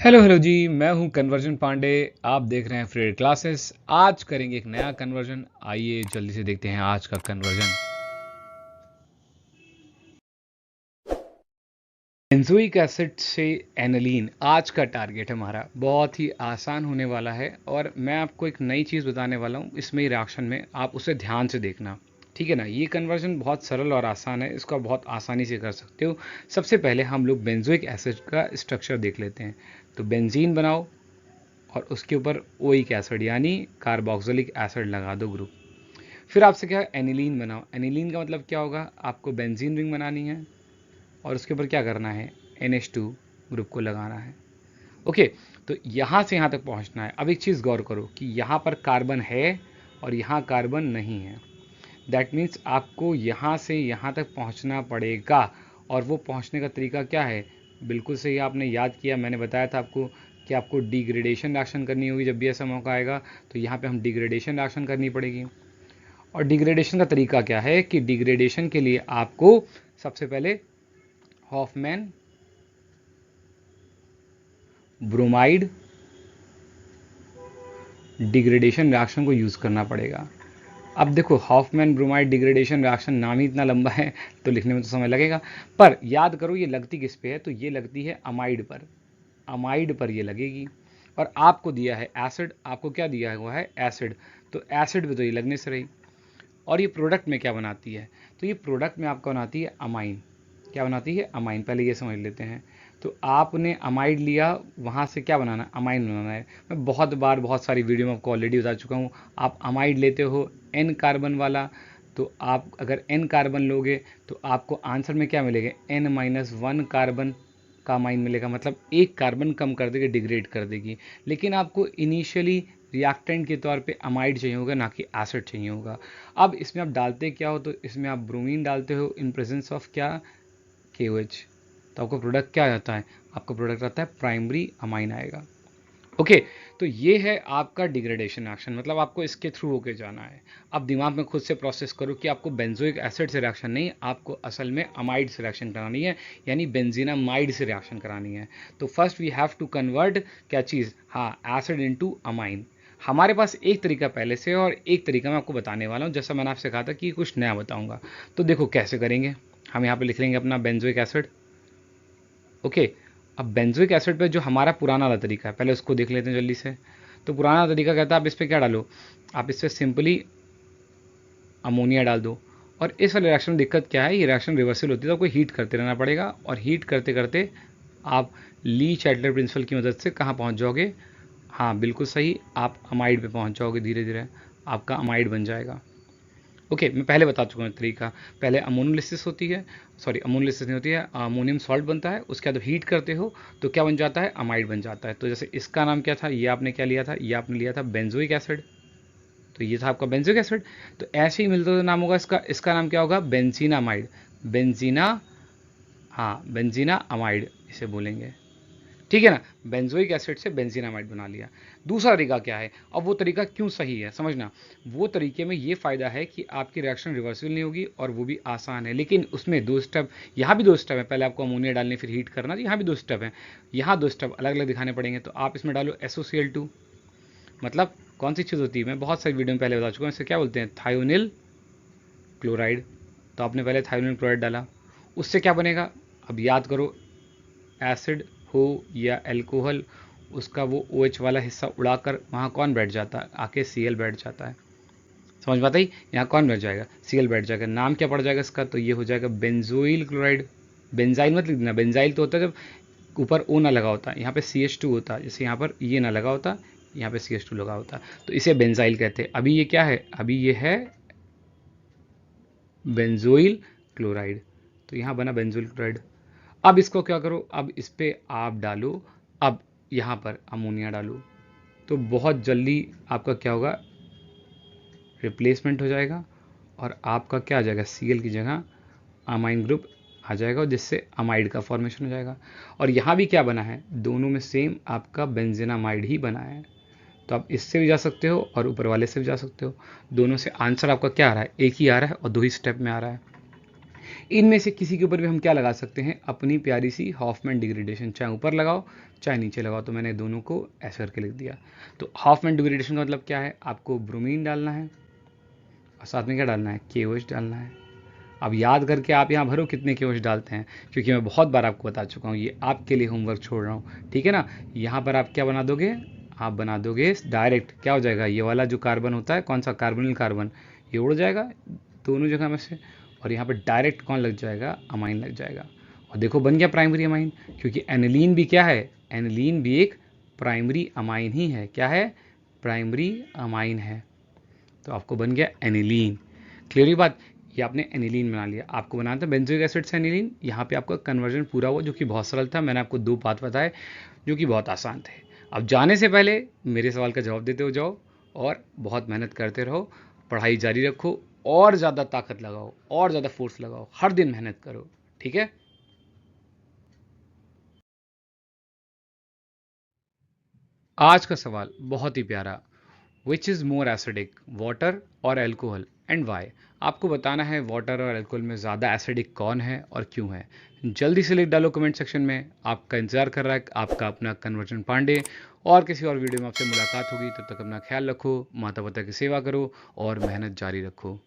Hello जी, मैं हूं conversion Pandey. आप देख रहे हैं फ्री क्लासेस। आज करेंगे एक नया कन्वर्जन। आइए जल्दी से देखते हैं आज का कन्वर्जन। बेंजोइक एसिड से एनिलीन आज का टारगेट है हमारा। बहुत ही आसान होने वाला है और मैं आपको एक नई चीज़ बताने वाला हूँ इसमें रिएक्शन में। आप उसे ध्यान से देखना, ठीक है ना। ये कन्वर्जन बहुत सरल और आसान है, इसको आप बहुत आसानी से कर सकते हो। सबसे पहले हम लोग बेंजोइक एसिड का स्ट्रक्चर देख लेते हैं। तो बेंजीन बनाओ और उसके ऊपर ओइक एसिड यानी कार्बोक्सिलिक एसिड लगा दो ग्रुप। फिर आपसे क्या एनिलीन बनाओ। एनिलीन का मतलब क्या होगा, आपको बेंजीन रिंग बनानी है और उसके ऊपर क्या करना है, NH2 ग्रुप को लगाना है। ओके, तो यहाँ से यहाँ तक पहुँचना है। अब एक चीज़ गौर करो कि यहाँ पर कार्बन है और यहाँ कार्बन नहीं है। दैट मीन्स आपको यहाँ से यहाँ तक पहुँचना पड़ेगा। और वो पहुँचने का तरीका क्या है, बिल्कुल सही आपने याद किया। मैंने बताया था आपको कि आपको डिग्रेडेशन रिएक्शन करनी होगी। जब भी ऐसा मौका आएगा तो यहाँ पे हम डिग्रेडेशन रिएक्शन करनी पड़ेगी। और डिग्रेडेशन का तरीका क्या है कि डिग्रेडेशन के लिए आपको सबसे पहले हॉफमैन ब्रोमाइड डिग्रेडेशन रिएक्शन को यूज़ करना पड़ेगा। अब देखो, हॉफमैन ब्रोमाइड डिग्रेडेशन रिएक्शन नाम ही इतना लंबा है तो लिखने में तो समय लगेगा। पर याद करो ये लगती किस पे है, तो ये लगती है अमाइड पर। अमाइड पर ये लगेगी। और आपको दिया है एसिड, आपको क्या दिया हुआ है, एसिड। तो एसिड पे तो ये लगने से रही। और ये प्रोडक्ट में क्या बनाती है, तो ये प्रोडक्ट में आपका बनाती है अमाइन। क्या बनाती है, अमाइन। पहले ये समझ लेते हैं। तो आपने अमाइड लिया, वहाँ से क्या बनाना, अमाइन बनाना है। मैं बहुत बार बहुत सारी वीडियो में आपको ऑलरेडी बता चुका हूँ। आप अमाइड लेते हो N कार्बन वाला, तो आप अगर N कार्बन लोगे तो आपको आंसर में क्या मिलेगा, N-1 कार्बन का अमाइन मिलेगा। मतलब एक कार्बन कम कर देगी, डिग्रेड कर देगी। लेकिन आपको इनिशियली रिएक्टेंट के तौर पे अमाइड चाहिए होगा, ना कि एसिड चाहिए होगा। अब इसमें आप डालते क्या हो, तो इसमें आप ब्रोमीन डालते हो इन प्रेजेंस ऑफ क्या, KOH। तो आपका प्रोडक्ट क्या आता है, आपका प्रोडक्ट आता है प्राइमरी अमाइन आएगा। ओके, तो ये है आपका डिग्रेडेशन एक्शन। मतलब आपको इसके थ्रू होके जाना है। अब दिमाग में खुद से प्रोसेस करो कि आपको बेंजोइक एसिड से रिएक्शन नहीं, आपको असल में अमाइड से रिएक्शन करानी है, यानी बेंजीनामाइड से रिएक्शन करानी है। तो first we have to convert क्या चीज़, हाँ, एसिड इनटू अमाइन। हमारे पास एक तरीका पहले से और एक तरीका मैं आपको बताने वाला हूँ। जैसा मैंने आपसे कहा था कि कुछ नया बताऊंगा। तो देखो कैसे करेंगे। हम यहाँ पे लिख लेंगे अपना बेंजोइक एसिड। ओके, अब बेंजोइक एसिड पे जो हमारा पुराना वाला तरीका है, पहले उसको देख लेते हैं जल्दी से। तो पुराना तरीका कहता है आप इस पर क्या डालो, आप इस पर सिंपली अमोनिया डाल दो। और इस वाले रिएक्शन में दिक्कत क्या है, ये रिएक्शन रिवर्सल होती है तो आपको हीट करते रहना पड़ेगा। और हीट करते करते आप ली चैडलर प्रिंसिपल की मदद से कहाँ पहुँच जाओगे, हाँ बिल्कुल सही, आप अमाइड पे पहुँच जाओगे। धीरे धीरे आपका अमाइड बन जाएगा। ओके, मैं पहले बता चुका हूँ तरीका। पहले अमोनोलिसिस होती है, सॉरी अमोनोलिसिस नहीं होती है, अमोनियम सॉल्ट बनता है। उसके बाद हीट करते हो तो क्या बन जाता है, अमाइड बन जाता है। तो जैसे इसका नाम क्या था, ये आपने क्या लिया था, ये आपने लिया था बेंजोइक एसिड। तो ये था आपका बेंजोइक एसिड। तो ऐसे ही मिलता जुलता नाम होगा इसका। इसका नाम क्या होगा, बेंजीनामाइड। बेंजीना, हाँ बेंजीना अमाइड इसे बोलेंगे, ठीक है ना। बेंजोइक एसिड से बेंजीनामाइड बना लिया। दूसरा तरीका क्या है, अब वो तरीका क्यों सही है समझना। वो तरीके में ये फ़ायदा है कि आपकी रिएक्शन रिवर्सल नहीं होगी और वो भी आसान है। लेकिन उसमें दो स्टेप, यहाँ भी दो स्टेप है। पहले आपको अमोनिया डालने फिर हीट करना, यहाँ भी दो स्टेप है। यहाँ दो स्टेप अलग अलग दिखाने पड़ेंगे। तो आप इसमें डालो SOCl2। मतलब कौन सी चीज़ होती है, मैं बहुत सारी वीडियो में पहले बता चुका हूँ, इसे क्या बोलते हैं, थायोनिल क्लोराइड। तो आपने पहले थायोनिल क्लोराइड डाला, उससे क्या बनेगा, अब याद करो, एसिड हो या एल्कोहल, उसका वो OH वाला हिस्सा उड़ाकर वहाँ कौन बैठ जाता है, आके Cl बैठ जाता है। समझ पाता ही, यहाँ कौन बैठ जाएगा, Cl बैठ जाएगा। नाम क्या पड़ जाएगा इसका, तो ये हो जाएगा बेंजोइल क्लोराइड। बेंजाइल मत लिखना, बेंजाइल तो होता है जब ऊपर O ना लगा होता, यहाँ पे CH2 होता, जैसे यहाँ पर ये ना लगा होता, यहाँ पे CH2 लगा होता, तो इसे बेंजाइल कहते हैं। अभी ये क्या है, अभी ये है बेंजोइल क्लोराइड। तो यहाँ बना बेंजोइल क्लोराइड। अब इसको क्या करो, अब इस पर आप डालो, अब यहाँ पर अमोनिया डालो। तो बहुत जल्दी आपका क्या होगा, रिप्लेसमेंट हो जाएगा और आपका क्या आ जाएगा, Cl की जगह अमाइन ग्रुप आ जाएगा, जिससे अमाइड का फॉर्मेशन हो जाएगा। और यहाँ भी क्या बना है, दोनों में सेम आपका बेंजीनामाइड ही बना है। तो आप इससे भी जा सकते हो और ऊपर वाले से भी जा सकते हो। दोनों से आंसर आपका क्या आ रहा है, एक ही आ रहा है और दो ही स्टेप में आ रहा है। इनमें से किसी के ऊपर भी हम क्या लगा सकते हैं, अपनी प्यारी सी हॉफमैन डिग्रेडेशन, चाहे ऊपर लगाओ चाहे नीचे लगाओ। तो मैंने दोनों को ऐसे करके लिख दिया। तो हॉफमैन डिग्रेडेशन का मतलब क्या है, आपको ब्रोमीन डालना है और साथ में क्या डालना है, KOH डालना है। अब याद करके आप यहाँ भरो कितने KOH डालते हैं, क्योंकि मैं बहुत बार आपको बता चुका हूँ, ये आपके लिए होमवर्क छोड़ रहा हूँ, ठीक है ना। यहाँ पर आप क्या बना दोगे, आप बना दोगे डायरेक्ट, क्या हो जाएगा, ये वाला जो कार्बन होता है, कौन सा कार्बोनिल कार्बन, ये उड़ जाएगा दोनों जगह में से, और यहाँ पर डायरेक्ट कौन लग जाएगा, अमाइन लग जाएगा। और देखो बन गया प्राइमरी अमाइन, क्योंकि एनिलीन भी क्या है, एनिलीन भी एक प्राइमरी अमाइन ही है। क्या है, प्राइमरी अमाइन है। तो आपको बन गया एनिलीन। क्लियर हुई बात, ये आपने एनिलीन बना लिया। आपको बनाना था बेंजोइक एसिड से एनिलीन, यहाँ पे आपका कन्वर्जन पूरा हुआ, जो कि बहुत सरल था। मैंने आपको 2 पाथ बताए जो कि बहुत आसान थे। अब जाने से पहले मेरे सवाल का जवाब देते हो जाओ, और बहुत मेहनत करते रहो, पढ़ाई जारी रखो, और ज़्यादा ताकत लगाओ, और ज़्यादा फोर्स लगाओ, हर दिन मेहनत करो, ठीक है। आज का सवाल बहुत ही प्यारा, which is more acidic, water और एल्कोहल, एंड वाई। आपको बताना है वाटर और एल्कोहल में ज़्यादा एसिडिक कौन है और क्यों है। जल्दी से लिख डालो कमेंट सेक्शन में। आपका इंतजार कर रहा है आपका अपना कन्वर्जन पांडे। और किसी और वीडियो में आपसे मुलाकात होगी, तब तक अपना ख्याल रखो, माता पिता की सेवा करो और मेहनत जारी रखो।